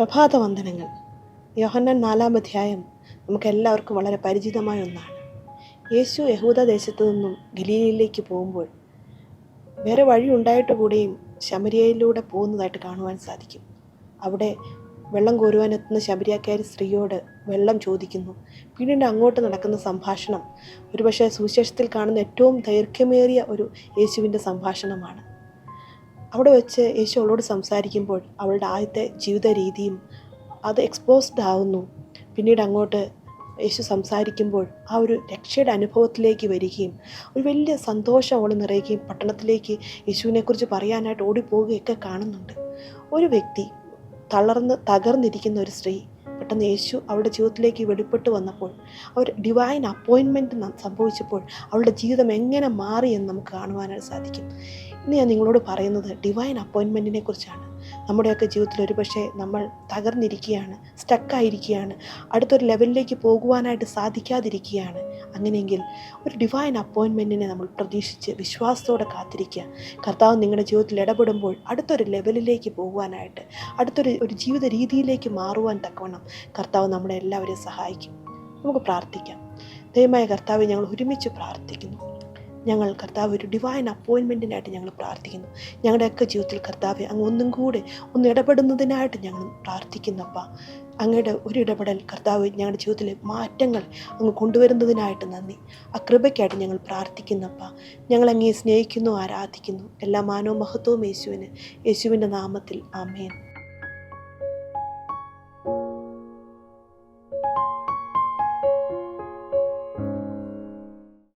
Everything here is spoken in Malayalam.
പ്രഭാതവന്ദനങ്ങൾ. യോഹന്നാൻ 4-ാം അധ്യായം നമുക്കെല്ലാവർക്കും വളരെ പരിചിതമായ ഒന്നാണ്. യേശു യഹൂദ ദേശത്തു നിന്നും ഗലീലയിലേക്ക് പോകുമ്പോൾ വേറെ വഴി ഉണ്ടായിട്ട് കൂടിയും ശമരിയയിലൂടെ പോകുന്നതായിട്ട് കാണുവാൻ സാധിക്കും. അവിടെ വെള്ളം കോരുവാനെത്തുന്ന ശമരിയക്കാരി സ്ത്രീയോട് വെള്ളം ചോദിക്കുന്നു. പിന്നീട് അങ്ങോട്ട് നടക്കുന്ന സംഭാഷണം ഒരുപക്ഷെ സുവിശേഷത്തിൽ കാണുന്ന ഏറ്റവും ദൈർഘ്യമേറിയ ഒരു യേശുവിൻ്റെ സംഭാഷണമാണ്. അവിടെ വെച്ച് യേശു അവളോട് സംസാരിക്കുമ്പോൾ അവളുടെ ആദ്യത്തെ ജീവിത രീതിയും അത് എക്സ്പോസ്ഡ് ആവുന്നു. പിന്നീട് അങ്ങോട്ട് യേശു സംസാരിക്കുമ്പോൾ ആ ഒരു രക്ഷയുടെ അനുഭവത്തിലേക്ക് വരികയും ഒരു വലിയ സന്തോഷം അവൾ നിറയുകയും പട്ടണത്തിലേക്ക് യേശുവിനെക്കുറിച്ച് പറയാനായിട്ട് ഓടിപ്പോവുകയൊക്കെ കാണുന്നുണ്ട്. ഒരു വ്യക്തി തകർന്നിരിക്കുന്ന ഒരു സ്ത്രീ പെട്ടെന്ന് യേശു അവളുടെ ജീവിതത്തിലേക്ക് വെളിപ്പെട്ട് വന്നപ്പോൾ ഒരു ഡിവൈൻ അപ്പോയിൻമെൻറ്റ് സംഭവിച്ചപ്പോൾ അവളുടെ ജീവിതം എങ്ങനെ മാറി എന്ന് നമുക്ക് കാണുവാനായിട്ട് സാധിക്കും. ഇന്ന് ഞാൻ നിങ്ങളോട് പറയുന്നത് ഡിവൈൻ അപ്പോയിൻമെൻറ്റിനെ കുറിച്ചാണ്. നമ്മുടെയൊക്കെ ജീവിതത്തിൽ ഒരുപക്ഷെ നമ്മൾ തകർന്നിരിക്കുകയാണ്, സ്റ്റക്കായിരിക്കുകയാണ്, അടുത്തൊരു ലെവലിലേക്ക് പോകുവാനായിട്ട് സാധിക്കാതിരിക്കുകയാണ്. അങ്ങനെയെങ്കിൽ ഒരു ഡിവൈൻ അപ്പോയിൻമെൻറ്റിനെ നമ്മൾ പ്രതീക്ഷിച്ച് വിശ്വാസത്തോടെ കാത്തിരിക്കുക. കർത്താവ് നിങ്ങളുടെ ജീവിതത്തിൽ ഇടപെടുമ്പോൾ അടുത്തൊരു ലെവലിലേക്ക് പോകുവാനായിട്ട്, അടുത്തൊരു ജീവിത രീതിയിലേക്ക് മാറുവാൻ തക്കവണ്ണം കർത്താവ് നമ്മളെ എല്ലാവരെയും സഹായിക്കും. നമുക്ക് പ്രാർത്ഥിക്കാം. ദൈവമായ കർത്താവെ, ഞങ്ങൾ ഒരുമിച്ച് പ്രാർത്ഥിക്കുന്നു. ഞങ്ങൾ കർത്താവ് ഒരു ഡിവൈൻ അപ്പോയിൻമെൻറ്റിനായിട്ട് ഞങ്ങൾ പ്രാർത്ഥിക്കുന്നു. ഞങ്ങളുടെയൊക്കെ ജീവിതത്തിൽ കർത്താവെ അങ്ങ് ഒന്നും കൂടെ ഒന്ന് ഇടപെടുന്നതിനായിട്ട് ഞങ്ങൾ പ്രാർത്ഥിക്കുന്നപ്പ. അങ്ങയുടെ ഒരു ഇടപെടൽ കർത്താവ് ഞങ്ങളുടെ ജീവിതത്തിലെ മാറ്റങ്ങൾ അങ്ങ് കൊണ്ടുവരുന്നതിനായിട്ട് നന്ദി. ആ കൃപയ്ക്കായിട്ട് ഞങ്ങൾ പ്രാർത്ഥിക്കുന്നപ്പ. ഞങ്ങൾ അങ്ങയെ സ്നേഹിക്കുന്നു, ആരാധിക്കുന്നു. എല്ലാ മാനവും മഹത്വവും യേശുവിൻ്റെ നാമത്തിൽ. ആമേൻ.